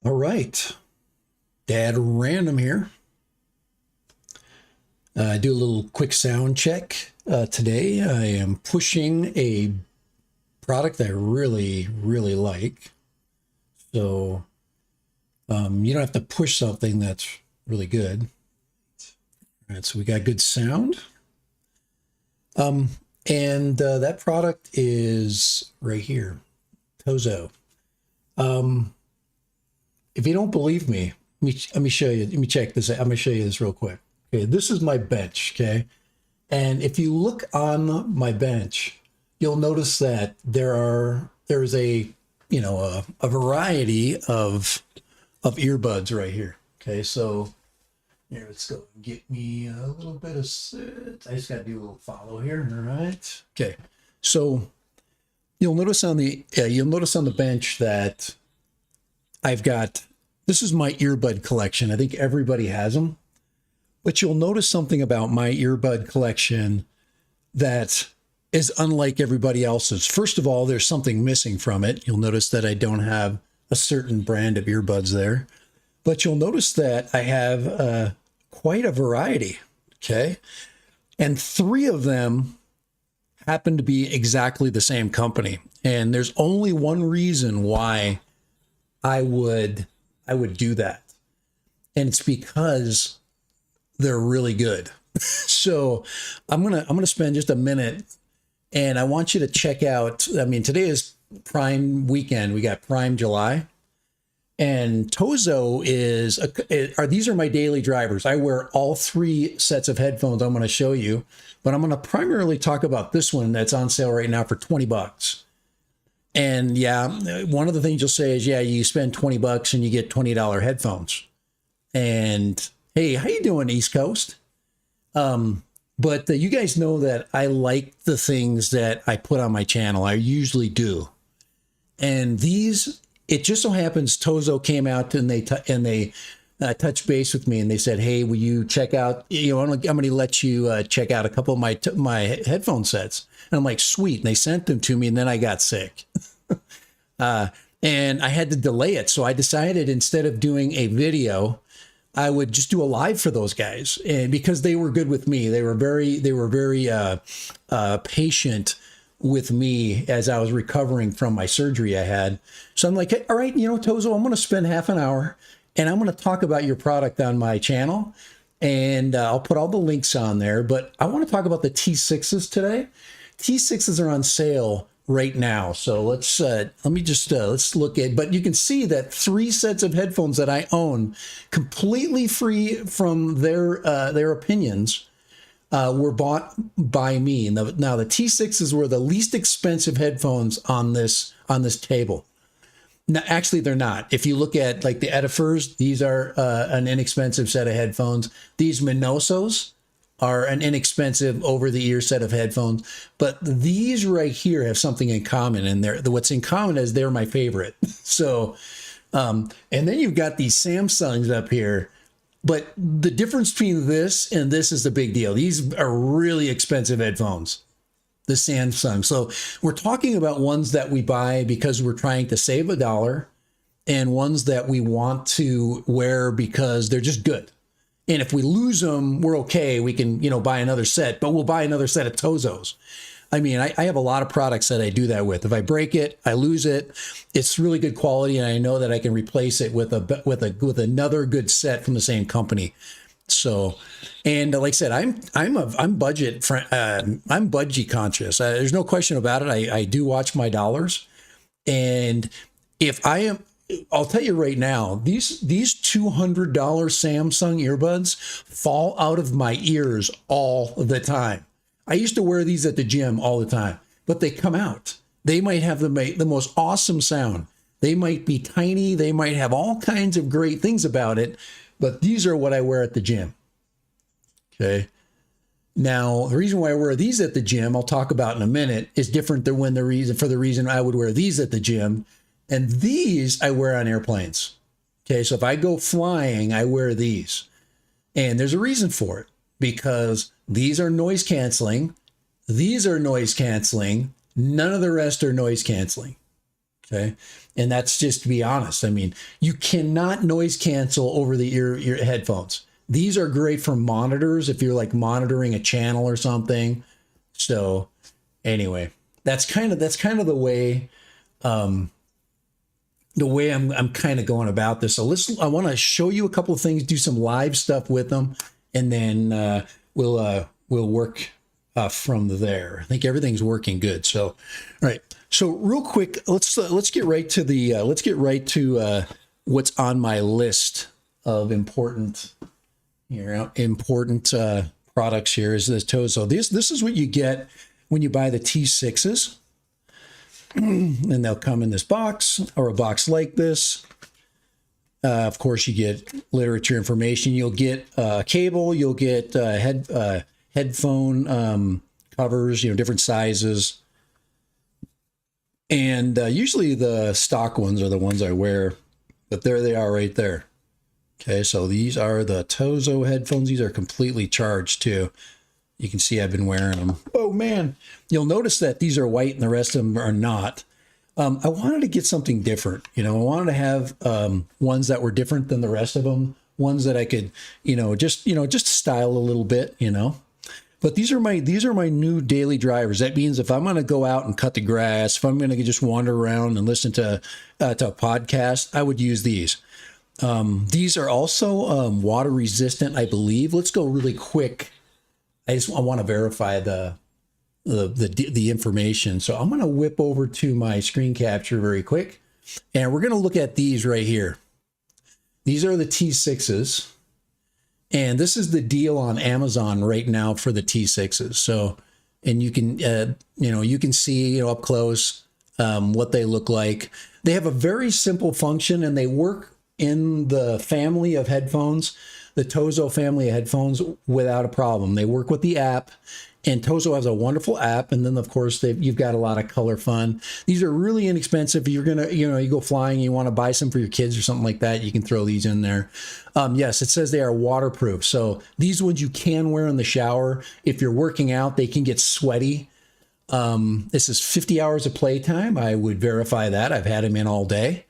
All right, Dad Random here. Do a little quick sound check. Today I am pushing a product I really like. So you don't have to push something that's really good. All right, so we got good sound. And that product is right here, TOZO. If you don't believe me, let me show you. Let me check this out. I'm going to show you this real quick. Okay, this is my bench, okay? And if you look on my bench, you'll notice that there's a variety of earbuds right here. Okay, so here, let's go get me a little bit of sit. I just got to do a little follow here. All right. Okay, so you'll notice on the bench that I've got, this is my earbud collection. I think everybody has them. But you'll notice something about my earbud collection that is unlike everybody else's. First of all, there's something missing from it. You'll notice that I don't have a certain brand of earbuds there. But you'll notice that I have quite a variety, okay? And 3 of them happen to be exactly the same company. And there's only one reason why I would do that. And it's because they're really good. So I'm gonna spend just a minute, and I want you to check out. I mean, today is Prime weekend. We got Prime July, and TOZO these are my daily drivers. I wear all 3 sets of headphones I'm going to show you, but I'm going to primarily talk about this one that's on sale right now for $20. And yeah, one of the things you'll say is, yeah, you spend $20 and you get $20 headphones. And hey, how you doing, East Coast? But you guys know that I like the things that I put on my channel. I usually do. And these, it just so happens TOZO came out and they touched base with me and they said, hey, will you check out, I'm going to let you check out a couple of my headphone sets. And I'm like, sweet. And they sent them to me, and then I got sick. And I had to delay it. So I decided, instead of doing a video, I would just do a live for those guys. And because they were good with me, they were very patient with me as I was recovering from my surgery I had. So I'm like, hey, all right, TOZO, I'm going to spend half an hour and I'm going to talk about your product on my channel. And I'll put all the links on there, but I want to talk about the T6s today. T6s are on sale right now. So let's look at, but you can see that 3 sets of headphones that I own, completely free from their opinions, were bought by me. Now the T6s were the least expensive headphones on this table. Now, actually, they're not. If you look at like the Edifers, these are an inexpensive set of headphones. These Minosos are an inexpensive over-the-ear set of headphones. But these right here have something in common. And what's in common is they're my favorite. So, and then you've got these Samsungs up here. But the difference between this and this is the big deal. These are really expensive headphones, the Samsung. So we're talking about ones that we buy because we're trying to save $1, and ones that we want to wear because they're just good. And if we lose them, we're okay. We can, buy another set, but we'll buy another set of TOZOs. I mean, I have a lot of products that I do that with. If I break it, I lose it. It's really good quality, and I know that I can replace it with another good set from the same company. So, and like I said, I'm budget conscious. There's no question about it. I do watch my dollars, and I'll tell you right now, these $200 Samsung earbuds fall out of my ears all the time. I used to wear these at the gym all the time, but they come out. They might have the most awesome sound. They might be tiny. They might have all kinds of great things about it, but these are what I wear at the gym. Okay. Now, the reason why I wear these at the gym, I'll talk about in a minute, is different than the reason I would wear these at the gym. And these I wear on airplanes. Okay, so if I go flying, I wear these. And there's a reason for it, because these are noise canceling. These are noise canceling. None of the rest are noise canceling. Okay. And that's just to be honest. I mean, you cannot noise cancel over the ear headphones. These are great for monitors if you're like monitoring a channel or something. So anyway, that's kind of the way I'm kind of going about this. So I want to show you a couple of things, do some live stuff with them, and then we'll work from there. I think everything's working good. So, all right. So real quick, let's get right to what's on my list of important products here is this TOZO. This is what you get when you buy the T6s. And they'll come in this box or a box like this. Of course, you get literature information. You'll get a cable. You'll get headphone covers, different sizes. And usually the stock ones are the ones I wear. But there they are right there. Okay, so these are the TOZO headphones. These are completely charged too. You can see I've been wearing them. Oh man, you'll notice that these are white and the rest of them are not. I wanted to get something different. I wanted to have ones that were different than the rest of them. Ones that I could, just style a little bit, But these are my new daily drivers. That means if I'm going to go out and cut the grass, if I'm going to just wander around and listen to a podcast, I would use these. These are also water resistant, I believe. Let's go really quick. I want to verify the information. So I'm going to whip over to my screen capture very quick, and we're going to look at these right here. These are the T6s, and this is the deal on Amazon right now for the T6s. So, and you can you can see up close what they look like. They have a very simple function, and they work in the family of headphones. The TOZO family of headphones without a problem. They work with the app, and TOZO has a wonderful app. And then of course you've got a lot of color fun. These are really inexpensive. You're going to, you go flying, you want to buy some for your kids or something like that. You can throw these in there. Yes, it says they are waterproof. So these ones you can wear in the shower. If you're working out, they can get sweaty. This is 50 hours of playtime. I would verify that. I've had them in all day.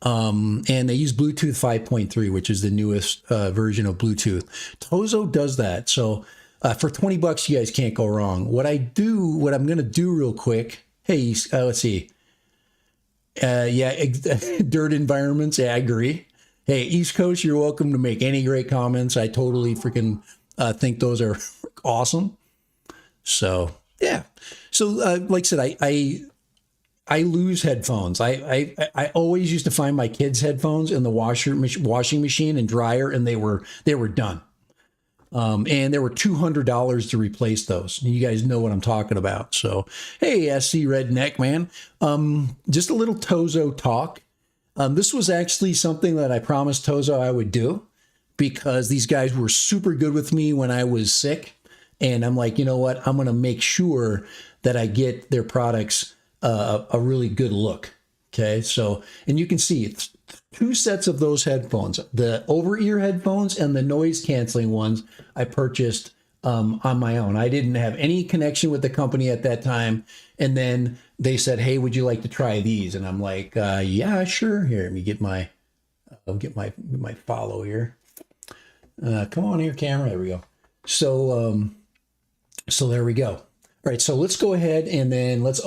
And they use Bluetooth 5.3, which is the newest version of Bluetooth. TOZO does that. So for $20, you guys can't go wrong. What I'm going to do real quick. Hey, let's see. Dirt environments. Yeah, I agree. Hey, East Coast, you're welcome to make any great comments. I totally freaking think those are awesome. So, yeah. So, like I said, I lose headphones. I always used to find my kids' headphones in the washing machine and dryer, and they were done. And there were $200 to replace those. You guys know what I'm talking about. So, hey, SC Redneck, man. Just a little TOZO talk. This was actually something that I promised TOZO I would do because these guys were super good with me when I was sick. And I'm like, you know what? I'm going to make sure that I get their products a really good look. Okay. So, and you can see it's 2 sets of those headphones, the over-ear headphones and the noise canceling ones I purchased on my own. I didn't have any connection with the company at that time. And then they said, hey, would you like to try these? And I'm like, yeah, sure. Here, let me get my, I'll get my follow here. Come on here, camera. There we go. So, so there we go. All right, so let's go ahead and then let's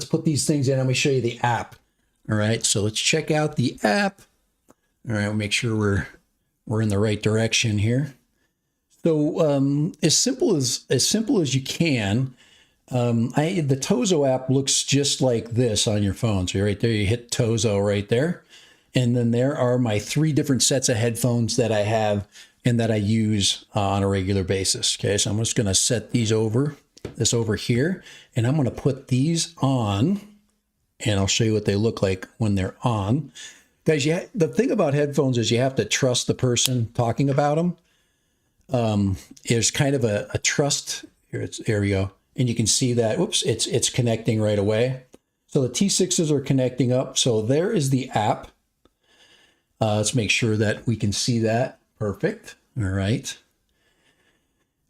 put these things in. Let me show you the app. All right, so let's check out the app. All right, we'll make sure we're in the right direction here. So as simple as you can. The TOZO app looks just like this on your phone. So right there, you hit TOZO right there, and then there are my 3 different sets of headphones that I have and that I use on a regular basis. Okay, so I'm just going to set these over here, and I'm going to put these on, and I'll show you what they look like when they're on. Guys, the thing about headphones is you have to trust the person talking about them. There's kind of a trust here. There we go, and you can see that. Whoops, it's connecting right away. So the T6s are connecting up. So there is the app. Let's make sure that we can see that. Perfect. All right.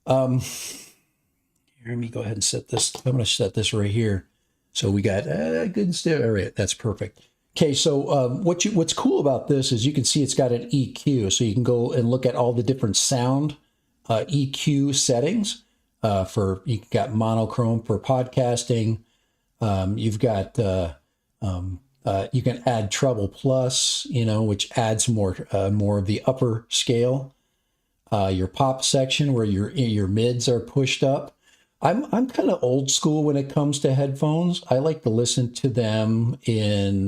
Here, let me go ahead and set this. I'm going to set this right here. So we got good and still. All right, that's perfect. Okay, so what's cool about this is you can see it's got an EQ, so you can go and look at all the different sound EQ settings for you got monochrome for podcasting. You've got you can add treble plus, you know, which adds more of the upper scale. Your pop section where your mids are pushed up. I'm kind of old school when it comes to headphones. I like to listen to them in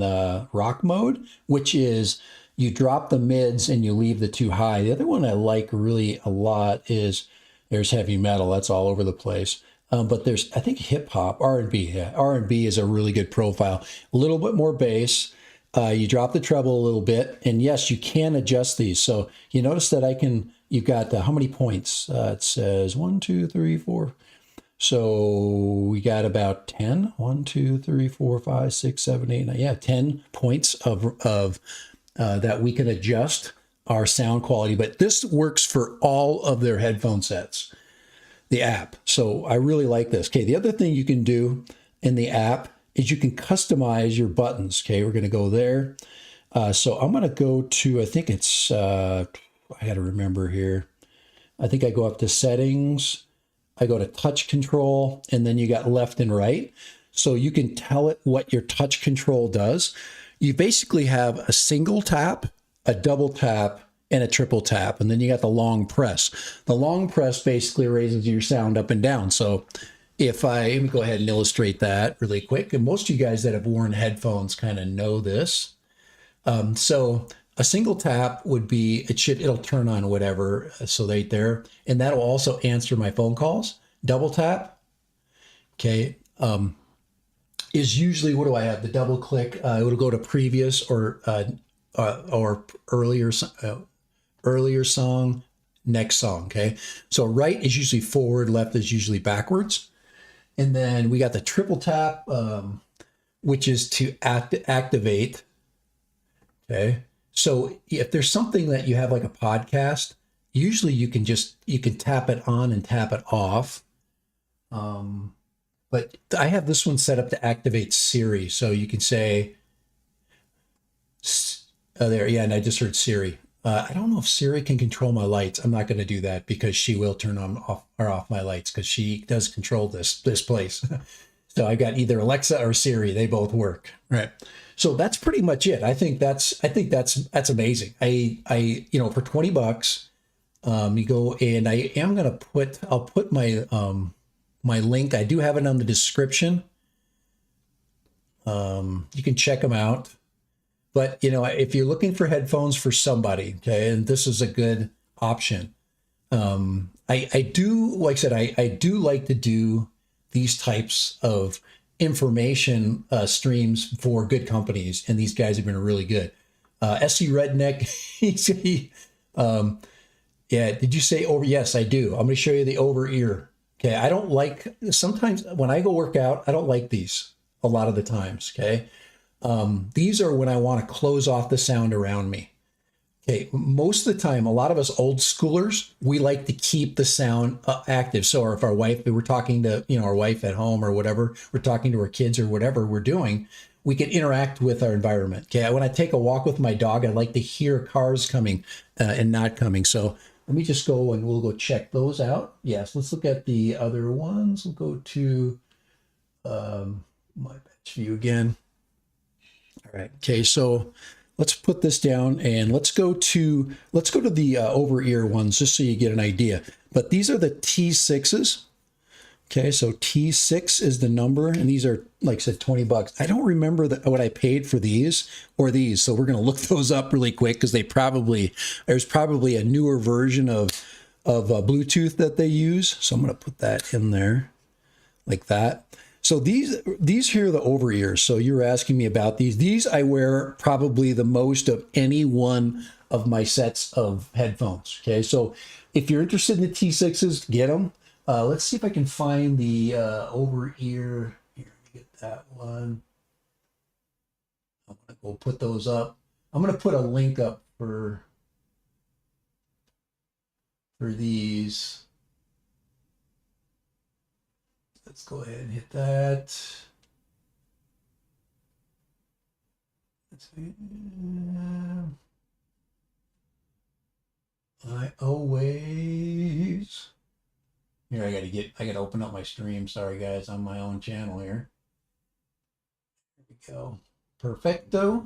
rock mode, which is you drop the mids and you leave the too high. The other one I like really a lot is there's heavy metal. That's all over the place. But there's, I think, hip hop, R&B. Yeah, R&B is a really good profile. A little bit more bass. You drop the treble a little bit, and yes, you can adjust these. So you notice that you've got how many points? It says 1, 2, 3, 4. So we got about 10. 1, 2, 3, 4, 5, 6, 7, 8, 9. Yeah, 10 points of that we can adjust our sound quality. But this works for all of their headphone sets, the app. So I really like this. Okay, the other thing you can do in the app is you can customize your buttons. Okay, we're going to go there. So I'm going to go to, I think it's, I got to remember here. I think I go up to settings. I go to touch control, and then you got left and right. So you can tell it what your touch control does. You basically have a single tap, a double tap, and a triple tap. And then you got the long press. The long press basically raises your sound up and down. So let me go ahead and illustrate that really quick. And most of you guys that have worn headphones kind of know this. So a single tap would be, it'll turn on whatever, so right there. And that'll also answer my phone calls. Double tap, okay, is usually, what do I have? The double click, it'll go to previous or earlier song, next song, okay? So right is usually forward, left is usually backwards. And then we got the triple tap, which is to activate, okay? So if there's something that you have like a podcast, usually you can tap it on and tap it off. But I have this one set up to activate Siri. So you can say, there, yeah, and I just heard Siri. I don't know if Siri can control my lights. I'm not going to do that because she will turn on off my lights because she does control this place. So I got either Alexa or Siri. They both work, right? So that's pretty much it. I think that's that's amazing. I for $20, you go, and I am gonna I'll put my my link. I do have it on the description. You can check them out. But if you're looking for headphones for somebody, okay, and this is a good option. I do, like I said, I do like to do these types of information streams for good companies, and these guys have been really good. SC Redneck, yeah, did you say over? Yes, I do. I'm going to show you the over ear. Okay, I don't like, sometimes when I go work out, I don't like these a lot of the times, okay? These are when I want to close off the sound around me. Okay, most of the time, a lot of us old schoolers, we like to keep the sound active. So if we're talking to, our wife at home or whatever, we're talking to our kids or whatever we're doing, we can interact with our environment. Okay, when I take a walk with my dog, I like to hear cars coming and not coming. So let me just go and we'll go check those out. Yes, let's look at the other ones. We'll go to my batch view again. All right, okay, so let's put this down and let's go to the over ear ones just so you get an idea. But these are the T6s. Okay, so T6 is the number, and these are, like I said, $20. I don't remember what I paid for these or these, so we're going to look those up really quick because there's probably a newer version of Bluetooth that they use. So I'm going to put that in there like that. So these here are the over ears. So you're asking me about these. These I wear probably the most of any one of my sets of headphones. Okay, so if you're interested in the T6s, get them. Let's see if I can find the over ear. Here, let me get that one. I'm gonna go put those up. I'm gonna put a link up for these. Let's go ahead and hit that. let's see. I always, here, I gotta open up my stream. Sorry guys, on my own channel here. There we go. Perfecto.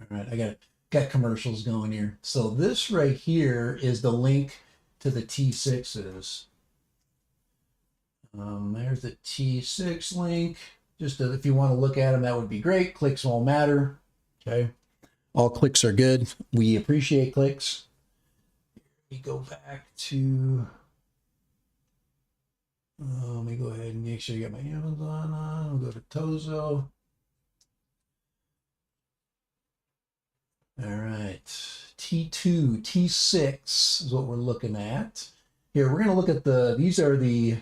All right, I got commercials going here. So this right here is the link to the T6s. There's the T6 link. Just if you want to look at them, that would be great. Clicks won't matter. Okay. All clicks are good. We appreciate clicks. We go back to, let me go ahead and make sure you got my Amazon on. We'll go to TOZO. All right. T2, T6 is what we're looking at. Here, we're going to look at these are the,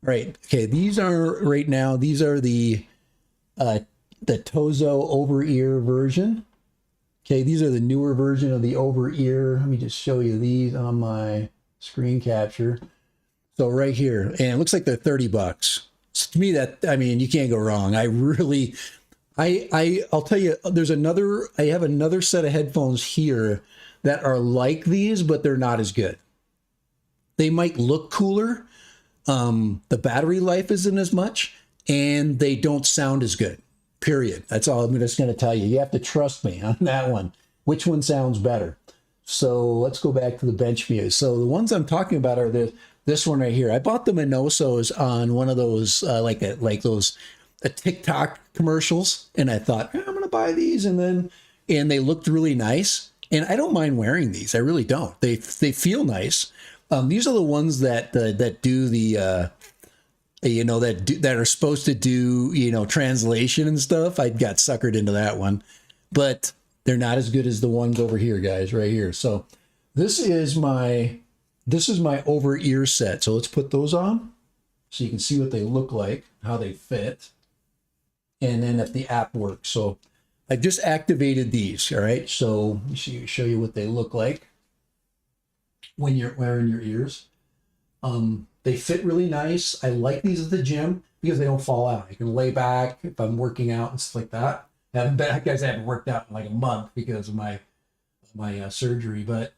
right. Okay. These are right now, these are the TOZO over-ear version. Okay, these are the newer version of the over-ear. Let me just show you these on my screen capture. So right here, and it looks like they're $30. So to me, that, I mean, you can't go wrong. I really, I'll tell you, I have another set of headphones here that are like these, but they're not as good. They might look cooler. The battery life isn't as much, and they don't sound as good. Period. That's all I'm just going to tell you. You have to trust me on that one. Which one sounds better? So let's go back to the bench view. So the ones I'm talking about are this one right here. I bought the Minosos on one of those like those TikTok commercials, and I thought, I'm going to buy these, and they looked really nice, and I don't mind wearing these. I really don't. They feel nice. These are the ones that do the that are supposed to do, translation and stuff. I got suckered into that one, but they're not as good as the ones over here, guys, right here. So this is my over ear set. So let's put those on so you can see what they look like, how they fit, and then if the app works. So I just activated these. All right. So let me show you what they look like when you're wearing your ears. They fit really nice. I like these at the gym because they don't fall out. I can lay back if I'm working out and stuff like that. I haven't worked out in like a month because of my surgery. But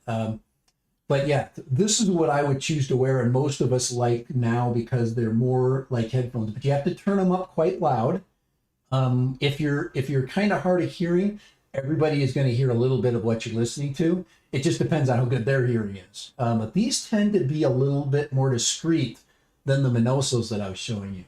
yeah, this is what I would choose to wear, and most of us like now because they're more like headphones. But you have to turn them up quite loud. If you're kind of hard of hearing, everybody is going to hear a little bit of what you're listening to. It just depends on how good their hearing is. But these tend to be a little bit more discreet than the Minosos that I was showing you.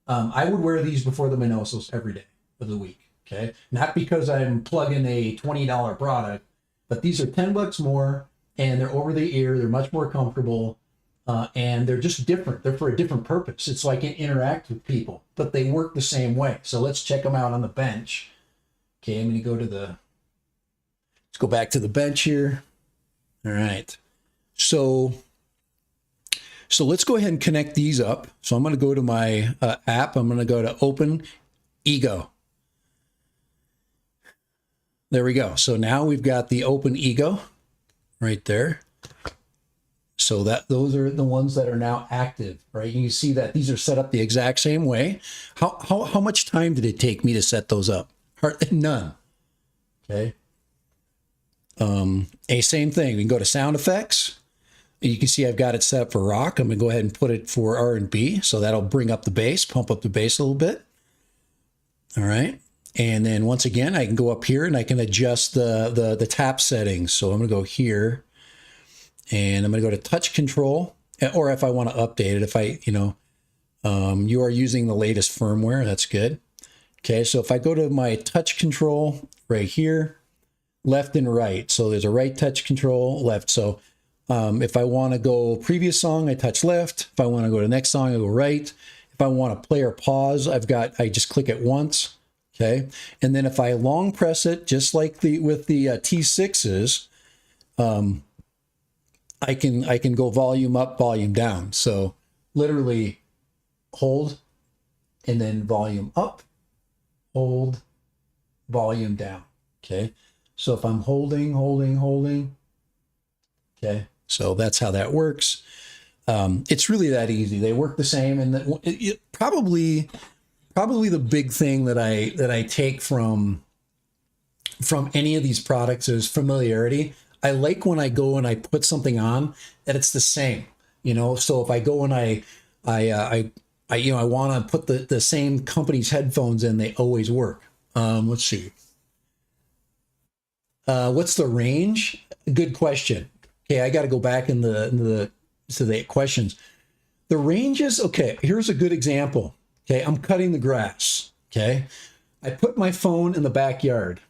I would wear these before the Minosos every day of the week. Okay, not because I'm plugging a $20 product, but these are $10 more, and they're over the ear. They're much more comfortable, and they're just different. They're for a different purpose. It's like it interact with people, but they work the same way. So let's check them out on the bench. Okay, I'm going to go to let's go back to the bench here. All right. So let's go ahead and connect these up. So I'm going to go to my app. I'm going to go to Open Ego. There we go. So now we've got the Open Ego right there. So those are the ones that are now active, right? You can see that these are set up the exact same way. How much time did it take me to set those up? None. Okay. Same thing. We can go to sound effects. You can see I've got it set up for rock. I'm gonna go ahead and put it for R&B. So that'll bring up the bass, pump up the bass a little bit. All right. And then once again, I can go up here and I can adjust the tap settings. So I'm gonna go here and I'm gonna go to touch control, or if I want to update it, if you are using the latest firmware, that's good. Okay, so if I go to my touch control right here, left and right. So there's a right touch control, left. So if I want to go previous song, I touch left. If I want to go to the next song, I go right. If I want to play or pause, I just click it once. Okay, and then if I long press it, just like with the T6s, I can go volume up, volume down. So literally hold and then volume up, hold, volume down. Okay, so if I'm holding, okay, so that's how that works. It's really that easy. They work the same, and probably the big thing that I take from from any of these products is familiarity. I like when I go and I put something on that it's the same, you know. So if I go and I want to put the same company's headphones in, they always work. Let's see. What's the range? Good question. Okay, I got to go back to the questions. The ranges. Okay, here's a good example. Okay, I'm cutting the grass. Okay, I put my phone in the backyard.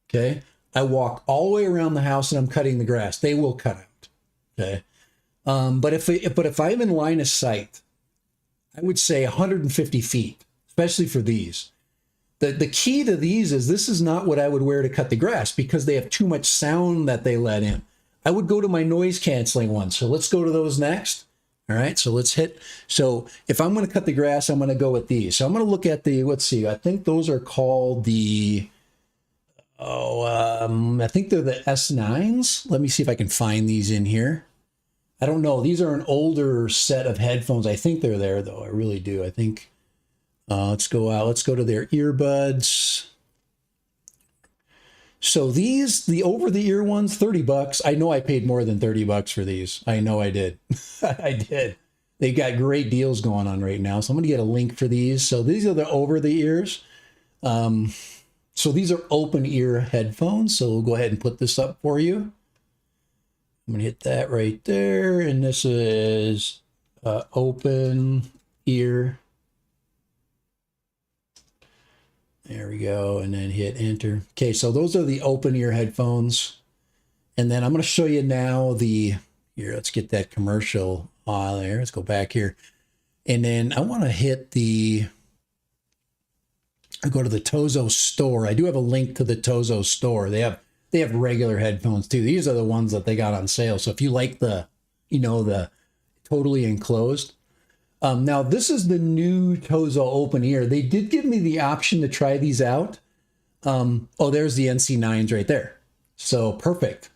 Okay, I walk all the way around the house and I'm cutting the grass. They will cut out. Okay, but if I'm in line of sight, I would say 150 feet, especially for these. The key to these is this is not what I would wear to cut the grass because they have too much sound that they let in. I would go to my noise canceling ones. So let's go to those next. All right, so let's hit. So if I'm going to cut the grass, I'm going to go with these. So I'm going to look at the, let's see, I think those are called the, I think they're the S9s. Let me see if I can find these in here. I don't know. These are an older set of headphones. I think they're there though. I really do. I think, let's go out. Let's go to their earbuds. So these, the over-the-ear ones, $30. I know I paid more than $30 for these. I know I did. I did. They've got great deals going on right now. So I'm going to get a link for these. So these are the over-the-ears. So these are open ear headphones. So we'll go ahead and put this up for you. I'm going to hit that right there. And this is open ear. There we go. And then hit enter. Okay, so those are the open ear headphones. And then I'm going to show you now the, here, let's get that commercial on there. Let's go back here. And then I want to hit the, I go to the TOZO store. I do have a link to the TOZO store. They have regular headphones too. These are the ones that they got on sale. So if you like the, you know, the totally enclosed. Now this is the new TOZO open ear. They did give me the option to try these out. Oh, there's the NC9s right there. So perfect.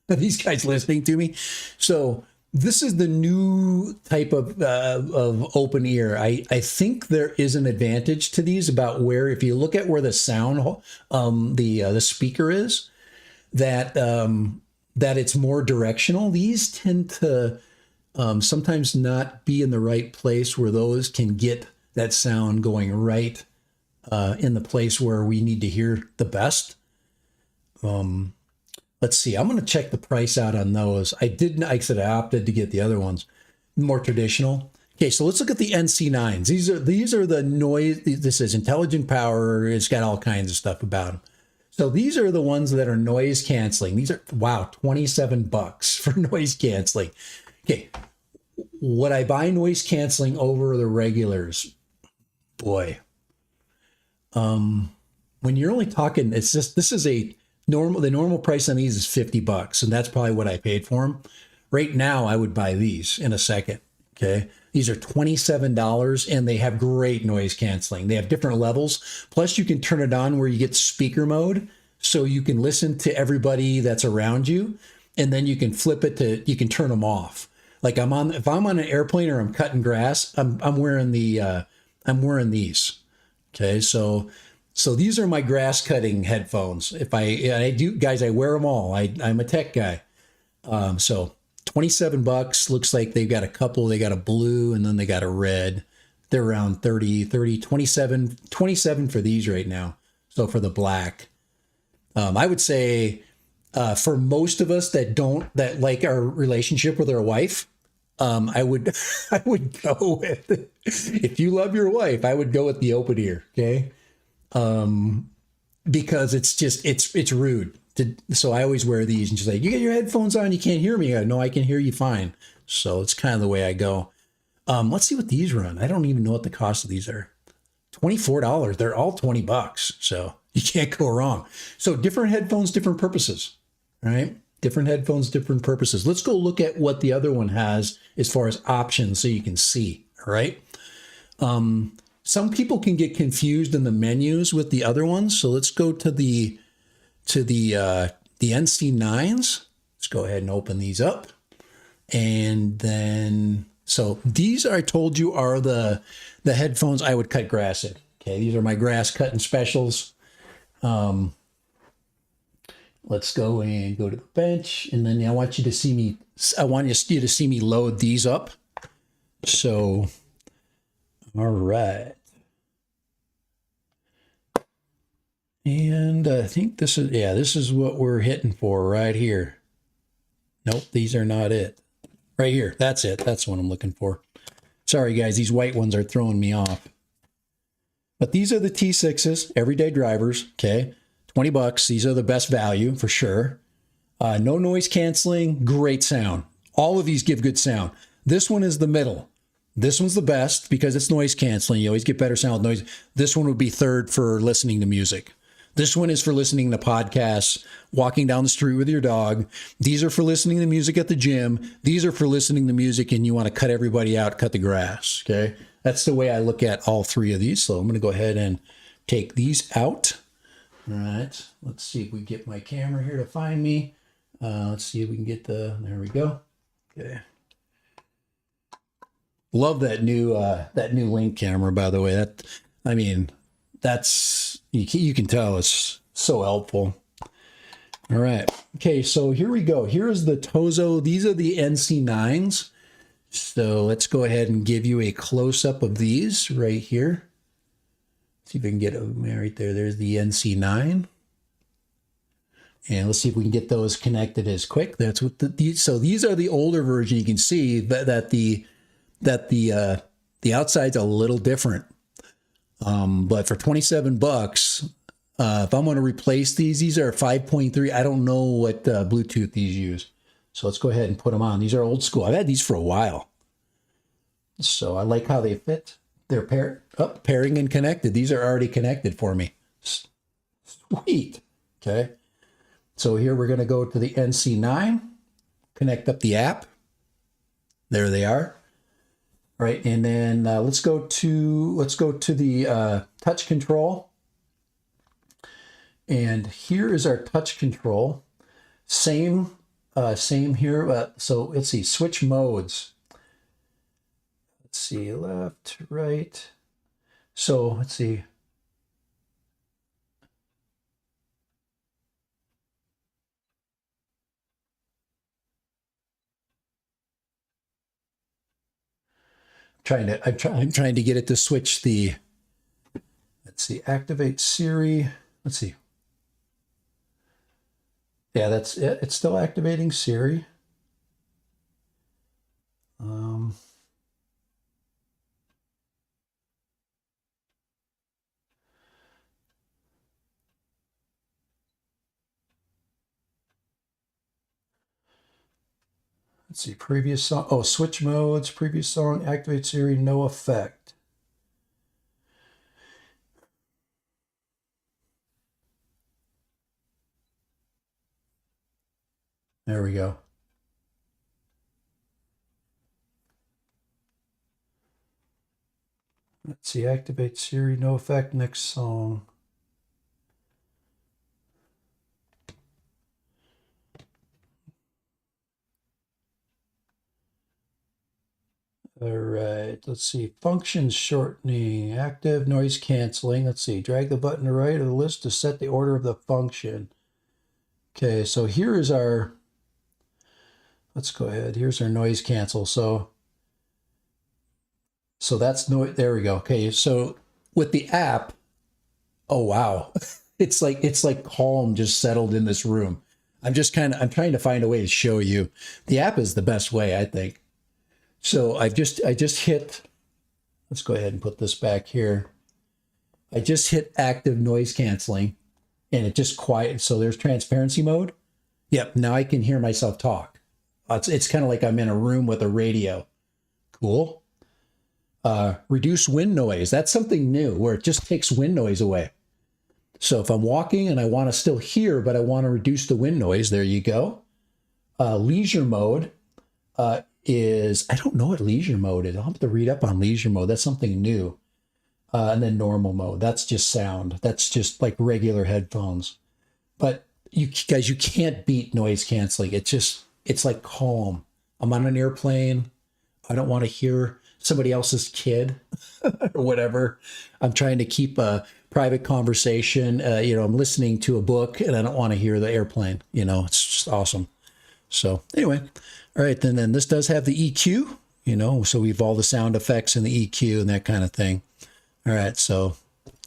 These guys listening to me. So this is the new type of open ear. I think there is an advantage to these about where, if you look at where the sound, the speaker is, that it's more directional. These tend to sometimes not be in the right place where those can get that sound going right in the place where we need to hear the best. Let's see. I'm going to check the price out on those. I didn't. I said I opted to get the other ones, more traditional. Okay, so let's look at the NC9s. These are the noise. This is intelligent power. It's got all kinds of stuff about them. So these are the ones that are noise canceling. These are, wow, $27 for noise canceling. Okay, would I buy noise canceling over the regulars? Boy, when you're only talking, it's just, this is a normal, the normal price on these is $50, and that's probably what I paid for them. Right now, I would buy these in a second. Okay, these are $27, and they have great noise canceling. They have different levels. Plus, you can turn it on where you get speaker mode, so you can listen to everybody that's around you, and then you can flip it to, you can turn them off. Like if I'm on an airplane or I'm cutting grass, I'm wearing these. Okay, so these are my grass cutting headphones. If I do, guys, I wear them all. I'm a tech guy. So $27. Looks like they've got a couple. They got a blue and then they got a red. They're around 27 for these right now. So for the black, I would say for most of us that like our relationship with our wife, I would go with, if you love your wife, I would go with the open ear. Okay. Because it's just, it's rude. So I always wear these, and she's like, you got your headphones on, you can't hear me. No, I can hear you fine. So it's kind of the way I go. Let's see what these run. I don't even know what the cost of these are. $24. They're all $20. So you can't go wrong. So different headphones, different purposes, right? Different headphones, different purposes. Let's go look at what the other one has as far as options so you can see, all right? Some people can get confused in the menus with the other ones. So let's go to the NC9s. Let's go ahead and open these up. And then, so these I told you are the headphones I would cut grass in. Okay, these are my grass cutting specials. let's go and go to the bench. And then I want you to see me, I want you to see me load these up. So, all right. And I think this is, yeah, this is what we're hitting for right here. Nope, these are not it. Right here, that's it. That's what I'm looking for. Sorry, guys, these white ones are throwing me off. But these are the T6s, everyday drivers, okay? 20 bucks. These are the best value for sure. No noise canceling, great sound. All of these give good sound. This one is the middle. This one's the best because it's noise canceling. You always get better sound with noise. This one would be third for listening to music. This one is for listening to podcasts, walking down the street with your dog. These are for listening to music at the gym. These are for listening to music and you want to cut everybody out, cut the grass, okay? That's the way I look at all three of these. So I'm going to go ahead and take these out. All right, let's see if we get my camera here to find me. Let's see if we can get there we go. Okay. Love that new Link camera, by the way. I mean, that's, you can tell it's so helpful. All right. Okay, so here we go. Here's the TOZO. These are the NC9s. So let's go ahead and give you a close-up of these right here. See if we can get them right there. There's the NC9. And let's see if we can get those connected as quick. That's what so these are the older version. You can see that the outside's a little different. But for 27 bucks, if I'm going to replace these are 5.3. I don't know what Bluetooth these use. So let's go ahead and put them on. These are old school. I've had these for a while. So I like how they fit. They're pairing and connected. These are already connected for me. Sweet. Okay. So here we're going to go to the NC9, connect up the app. There they are. All right, and then let's go to the touch control. And here is our touch control. Same here. So let's see, switch modes. Let's see, left, right. So let's see. I'm trying to get it to switch the, let's see, activate Siri. Let's see. Yeah, that's it. It's still activating Siri. Let's see, previous song. Oh, switch modes, previous song, activate Siri, no effect. There we go. Let's see, activate Siri, no effect, next song. All right, let's see, functions shortening, active noise canceling. Let's see, drag the button to the right of the list to set the order of the function. Okay, so here is our, let's go ahead, here's our noise cancel. So that's there we go. Okay, so with the app, oh wow, it's like calm just settled in this room. I'm trying to find a way to show you. The app is the best way, I think. So I just hit, let's go ahead and put this back here. I just hit active noise canceling and it just quiet. So there's transparency mode. Yep, now I can hear myself talk. It's kind of like I'm in a room with a radio. Cool. Reduce wind noise. That's something new where it just takes wind noise away. So if I'm walking and I want to still hear, but I want to reduce the wind noise, there you go. Leisure mode is, I don't know what leisure mode is. I'll have to read up on leisure mode. That's something new. And then normal mode. That's just sound. That's just like regular headphones. But you guys, you can't beat noise canceling. It's like calm. I'm on an airplane. I don't want to hear. somebody else's kid or whatever. I'm trying to keep a private conversation. I'm listening to a book and I don't want to hear the airplane. It's just awesome. So anyway, all right, then this does have the EQ, so we have all the sound effects and the EQ and that kind of thing. All right, so,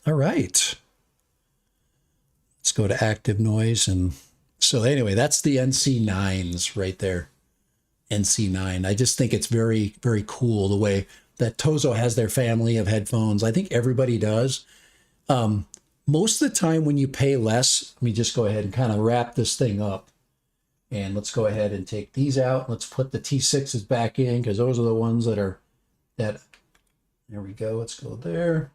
all right. Let's go to active noise. And so anyway, that's the NC9s right there. NC9. I just think it's very, very cool the way that TOZO has their family of headphones. I think everybody does. Most of the time when you pay less, let me just go ahead and kind of wrap this thing up. And let's go ahead and take these out. Let's put the T6s back in because those are the ones that there we go. Let's go there.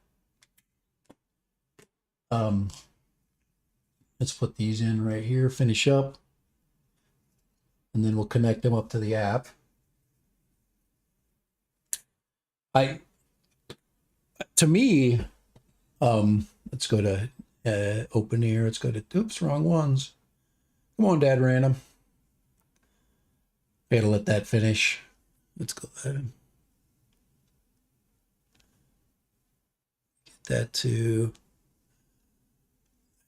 Let's put these in right here, finish up. And then we'll connect them up to the app. To me, let's go to Open Ear. Let's go to, oops, wrong ones. Come on, Dad Random. I gotta let that finish. Let's go ahead. Get that to,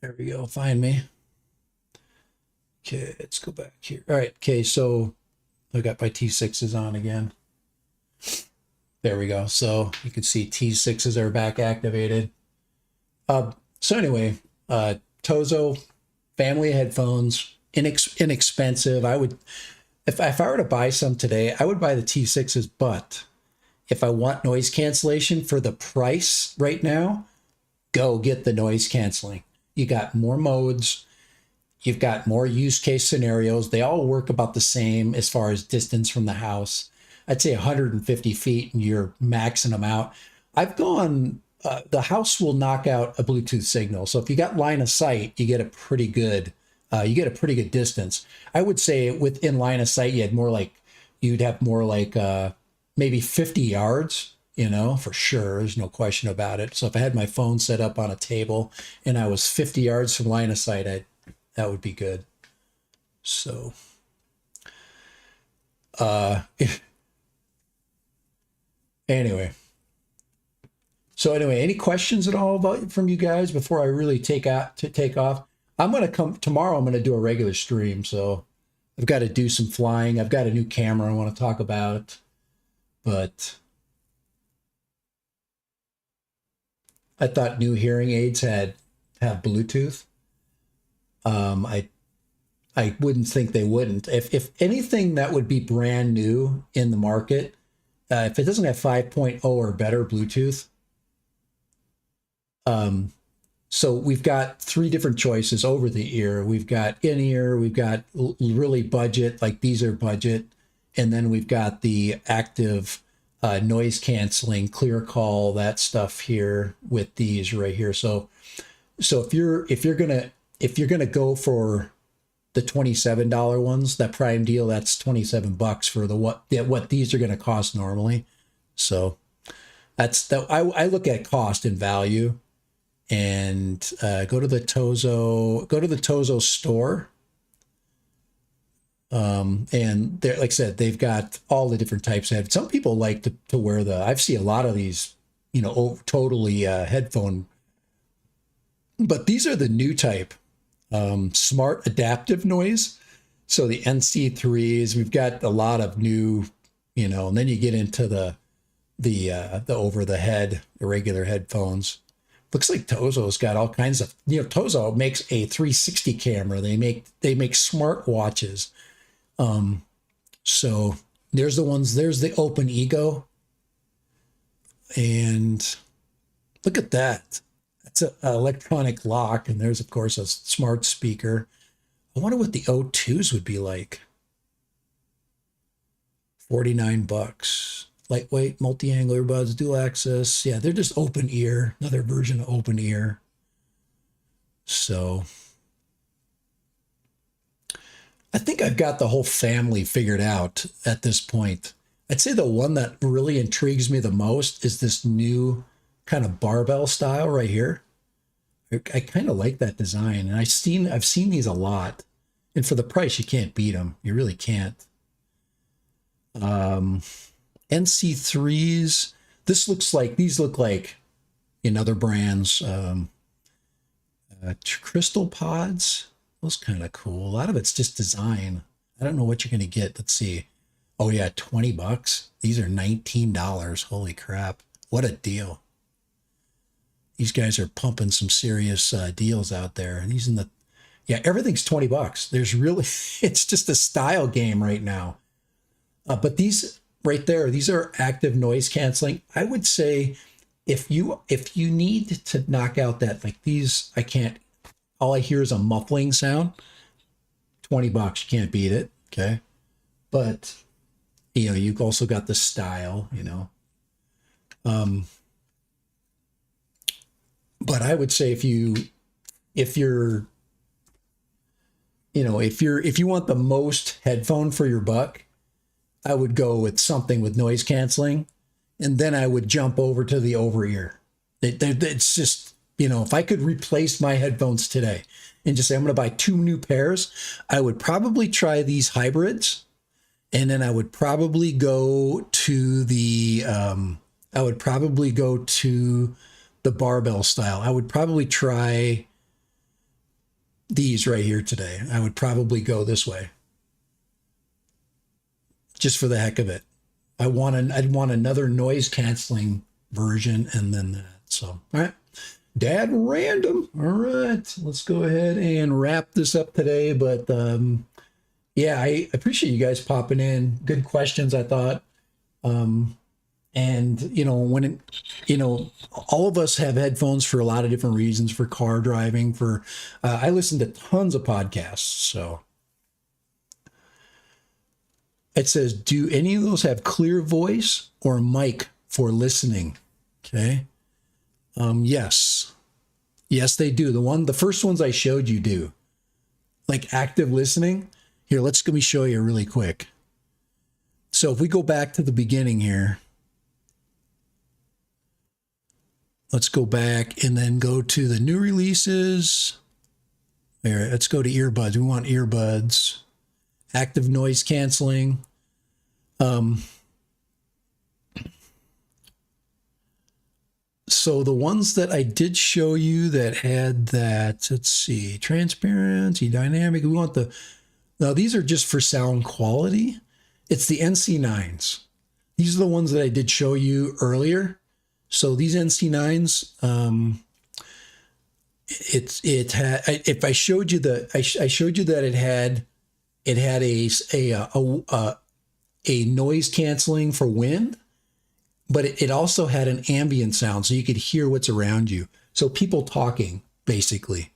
there we go, find me. Okay, let's go back here. All right, okay, so I got my T6s on again. There we go. So you can see T6s are back activated. So anyway, TOZO family of headphones, inexpensive. I would, if I were to buy some today, I would buy the T6s, but if I want noise cancellation for the price right now, go get the noise canceling. You got more modes. You've got more use case scenarios. They all work about the same as far as distance from the house. I'd say 150 feet and you're maxing them out. I've gone, the house will knock out a Bluetooth signal. So if you got line of sight, you get a pretty good distance. I would say within line of sight, you'd have more like maybe 50 yards, for sure. There's no question about it. So if I had my phone set up on a table and I was 50 yards from line of sight, that would be good. So, anyway. So anyway, any questions at all from you guys before I really take off? I'm going to come tomorrow. I'm going to do a regular stream. So I've got to do some flying. I've got a new camera I want to talk about, but I thought new hearing aids have Bluetooth. I wouldn't think they wouldn't. If anything that would be brand new in the market, if it doesn't have 5.0 or better Bluetooth, so we've got three different choices over the ear. We've got in ear, we've got really budget, like these are budget, and then we've got the active noise canceling, clear call, that stuff here with these right here. So if you're gonna go for the $27 ones, that Prime deal, that's $27 for what these are gonna cost normally. So I look at cost and value. And go to the TOZO store. And like I said, they've got all the different types of heads. Some people like to wear I've seen a lot of these, totally headphone. But these are the new type, smart adaptive noise. So the NC3s, we've got a lot of new, and then you get into the over the head, the regular headphones. Looks like TOZO's got all kinds of, TOZO makes a 360 camera. They make smart watches. So there's the Open Ego. And look at that. That's an electronic lock. And there's, of course, a smart speaker. I wonder what the O2s would be like. $49. Lightweight, multi-angle earbuds, dual access. Yeah, they're just open ear, another version of open ear. So I think I've got the whole family figured out at this point. I'd say the one that really intrigues me the most is this new kind of barbell style right here. I kind of like that design, and I've seen these a lot. And for the price, you can't beat them. You really can't. NC3s. These look like in other brands. Crystal pods. Those kind of cool. A lot of it's just design. I don't know what you're going to get. Let's see. Oh yeah, $20. These are $19. Holy crap. What a deal. These guys are pumping some serious deals out there. And these everything's $20. There's really, it's just a style game right now. But these right there, these are active noise canceling. I would say if you need to knock out that, like these, all I hear is a muffling sound. $20, you can't beat it. Okay. But you've also got the style, but I would say if you want the most headphone for your buck, I would go with something with noise canceling, and then I would jump over to the over ear. It's just, if I could replace my headphones today and just say, I'm going to buy 2 new pairs, I would probably try these hybrids. And then I would probably go to the barbell style. I would probably try these right here today. I would probably go this way, just for the heck of it. I'd want another noise canceling version, and then that. So, all right, Dad random. All right, let's go ahead and wrap this up today. But yeah, I appreciate you guys popping in. Good questions, I thought. And all of us have headphones for a lot of different reasons, for car driving, I listen to tons of podcasts. So it says, do any of those have clear voice or mic for listening? Okay. Yes, they do. The first ones I showed you do, like active listening. Here, let me show you really quick. So if we go back to the beginning here, let's go back and then go to the new releases. There, let's go to earbuds. We want earbuds, active noise canceling. So the ones that I did show you that had that, let's see, transparency, dynamic. Now these are just for sound quality. It's the NC9s. These are the ones that I did show you earlier. So these NC9s, if I showed you I showed you that it had a noise canceling for wind, but it also had an ambient sound, so you could hear what's around you. So people talking, basically.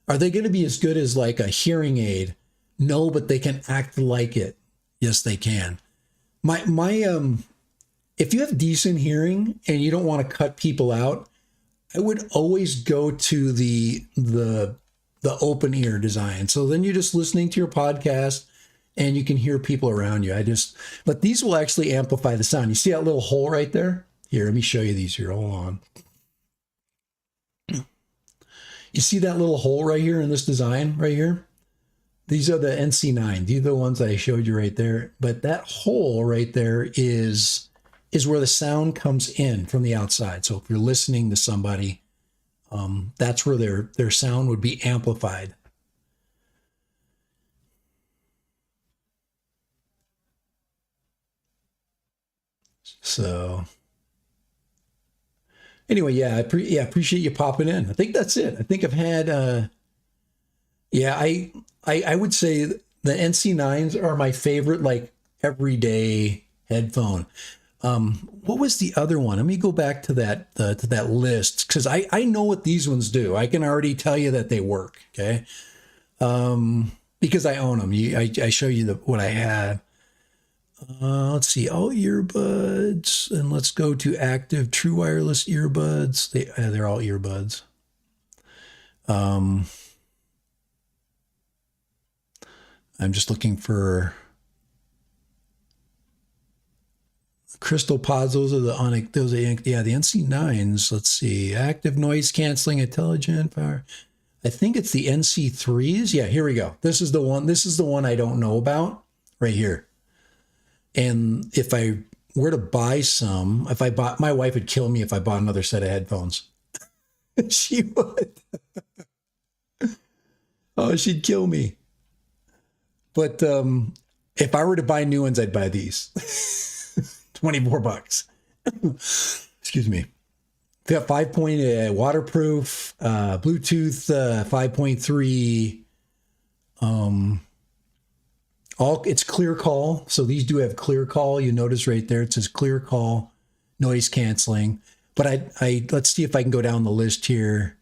Are they going to be as good as like a hearing aid? No, but they can act like it. Yes, they can. If you have decent hearing and you don't want to cut people out, I would always go to the open ear design. So then you're just listening to your podcast and you can hear people around you. But these will actually amplify the sound. You see that little hole right there? Here, let me show you these here. Hold on. You see that little hole right here in this design right here? These are the NC9. These are the ones I showed you right there. But that hole right there is where the sound comes in from the outside. So if you're listening to somebody, that's where their sound would be amplified. So anyway, yeah, I appreciate you popping in. I think that's it. I think I've had, I would say the NC9s are my favorite, like everyday headphone. What was the other one? Let me go back to that list, because I know what these ones do. I can already tell you that they work. Okay. Because I own them. I show you what I had. Let's see, all earbuds, and let's go to active true wireless earbuds. They're all earbuds. I'm just looking for crystal pods. Those are the NC9s. Let's see, active noise canceling, intelligent power. I think it's the NC3s. Yeah, here we go. This is the one. This is the one I don't know about right here. And if I where to buy some. If I bought, my wife would kill me if I bought another set of headphones. She would. Oh, she'd kill me. But if I were to buy new ones, I'd buy these. $24. Excuse me. They got 5 waterproof, Bluetooth 5.3. It's clear call. So these do have clear call. You notice right there it says clear call, noise canceling. But let's see if I can go down the list here.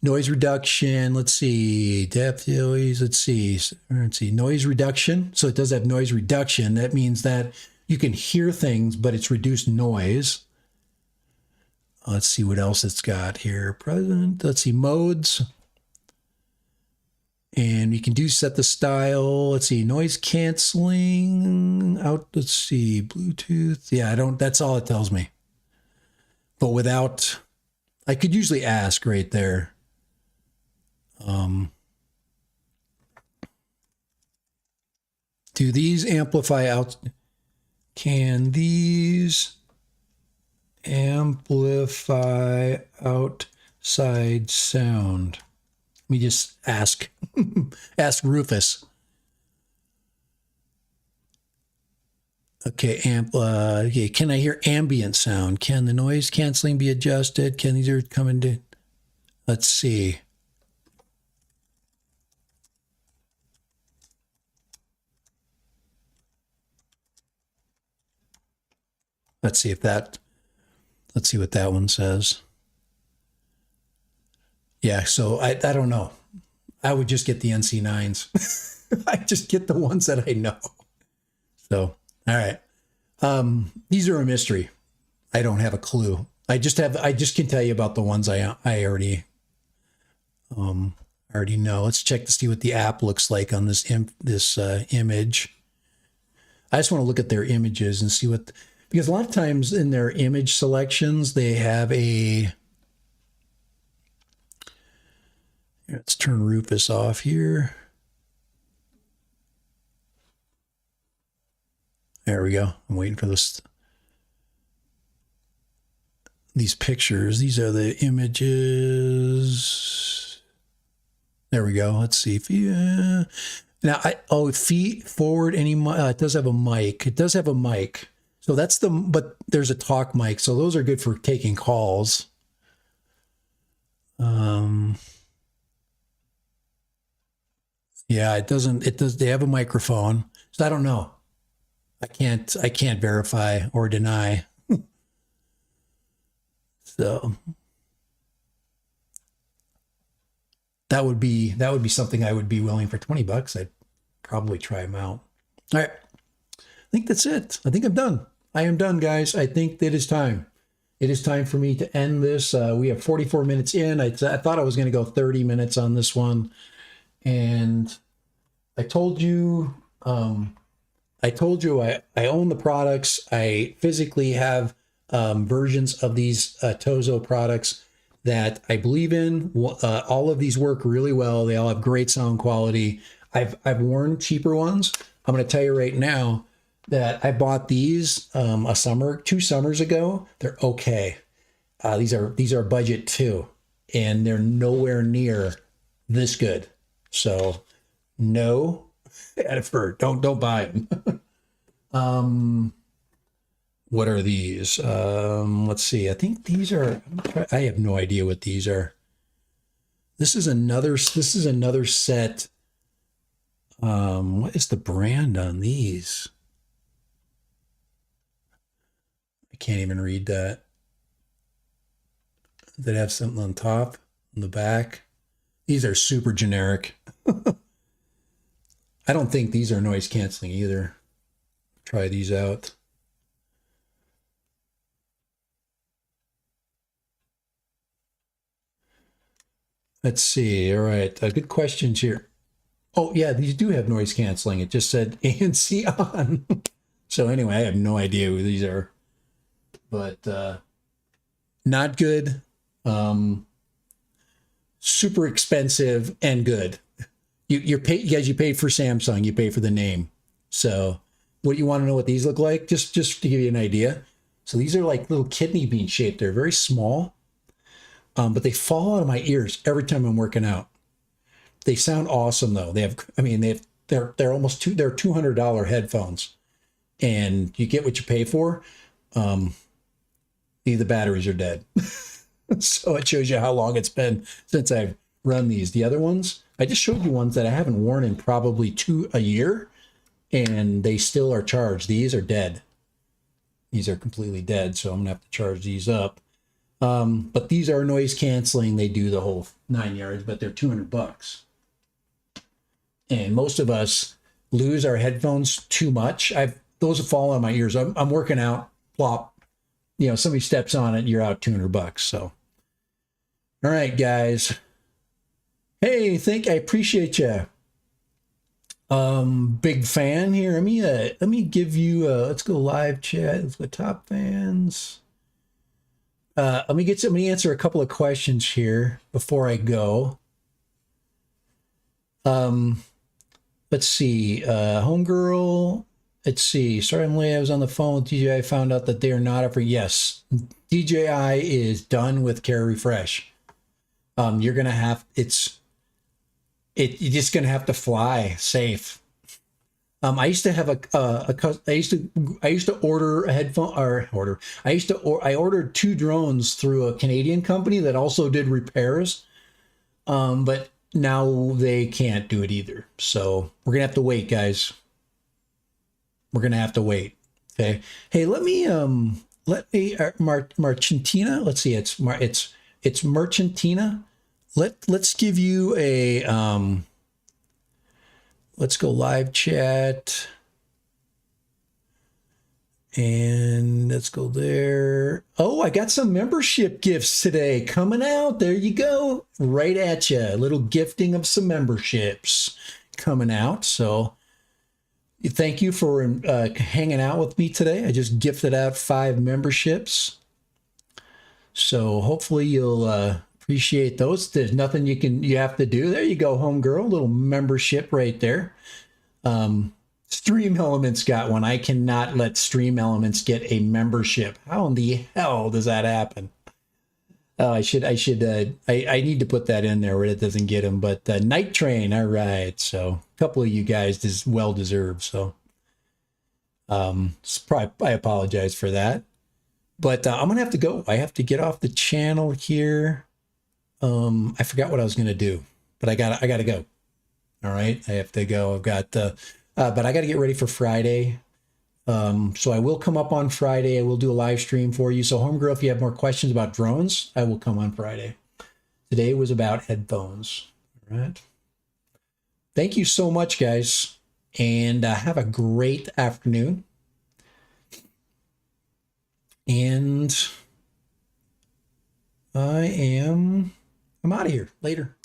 Noise reduction. Let's see. Depth noise. Let's see. Noise reduction. So it does have noise reduction. That means that you can hear things, but it's reduced noise. Let's see what else it's got here. Present. Let's see. Modes. And you can set the style. Let's see. Noise canceling. Out. Let's see. Bluetooth. Yeah, that's all it tells me. But without, I could usually ask right there. Do these amplify out? Can these amplify outside sound? Let me just ask. Ask Rufus. Okay, okay, can I hear ambient sound? Can the noise canceling be adjusted? Can these are coming to? Let's see. Let's see what that one says. Yeah, so I don't know. I would just get the NC9s. I just get the ones that I know. So, all right. These are a mystery. I don't have a clue. I just can tell you about the ones I already know. Let's check to see what the app looks like on this image. I just want to look at their images and see because a lot of times in their image selections, they have let's turn Rufus off here. There we go. I'm waiting for these pictures. These are the images. There we go. Let's see. Now, feet forward. It does have a mic. It does have a mic. So but there's a talk mic. So those are good for taking calls. Yeah, they have a microphone. So I don't know. I can't verify or deny. So that would be something I would be willing for $20. I'd probably try them out. All right. I think that's it. I think I'm done. I am done, guys. I think it is time. It is time for me to end this. We have 44 minutes in. I thought I was going to go 30 minutes on this one. And I told you, I own the products. I physically have versions of these TOZO products that I believe in. All of these work really well. They all have great sound quality. I've worn cheaper ones. I'm going to tell you right now that I bought these 2 summers ago. They're okay. These are budget too, and they're nowhere near this good. So no, don't buy them. What are these? Let's see. I think these are. I have no idea what these are. This is another set. What is the brand on these? I can't even read that. Does it have something on top, on the back? These are super generic. I don't think these are noise canceling either. Try these out. Let's see. All right. Good questions here. Oh, yeah, these do have noise canceling. It just said ANC on. So anyway, I have no idea who these are. But not good. Super expensive and good. You pay for Samsung. You pay for the name. So what you want to know what these look like? Just to give you an idea. So these are like little kidney bean shaped. They're very small, but they fall out of my ears every time I'm working out. They sound awesome though. They're almost they're $200 headphones, and you get what you pay for. The batteries are dead. So it shows you how long it's been since I've run these. The other ones, I just showed you ones that I haven't worn in probably a year, and they still are charged. These are dead. These are completely dead, so I'm gonna have to charge these up. But these are noise canceling. They do the whole 9 yards, but they're $200. And most of us lose our headphones too much. Those have fallen on my ears. I'm working out, plop. You know, somebody steps on it, you're out $200. So, all right, guys. Hey, I appreciate you. Big fan here. Let me give you. Let's go live chat. Let's go top fans. Let me answer a couple of questions here before I go. Let's see. Homegirl. Let's see. Sorry, I'm late. I was on the phone with DJI. Found out that they are not offering. Yes, DJI is done with Care Refresh. You're gonna have you're just gonna have to fly safe. I used to have I used to order a headphone I ordered 2 drones through a Canadian company that also did repairs. But now they can't do it either. So we're gonna have to wait, guys. We're gonna have to wait. Okay. Hey, let me Marchantina. Let's see. It's Merchantina. Let's give you a let's go live chat. And let's go there. Oh, I got some membership gifts today coming out. There you go. Right at you. A little gifting of some memberships coming out. So thank you for hanging out with me today. I just gifted out 5 memberships. So hopefully you'll appreciate those. There's nothing you have to do. There you go, homegirl. Little membership right there. Stream Elements got one. I cannot let Stream Elements get a membership. How in the hell does that happen? I need to put that in there where it doesn't get them. But Night Train, all right. So a couple of you guys is well deserved. So I apologize for that. But I'm gonna have to go. I have to get off the channel here. I forgot what I was gonna do, but I gotta go. All right, I have to go. I've got but I got to get ready for Friday. So I will come up on Friday. I will do a live stream for you. So homegirl, if you have more questions about drones, I will come on Friday. Today was about headphones. All right. Thank you so much, guys. And have a great afternoon. And I'm out of here. Later.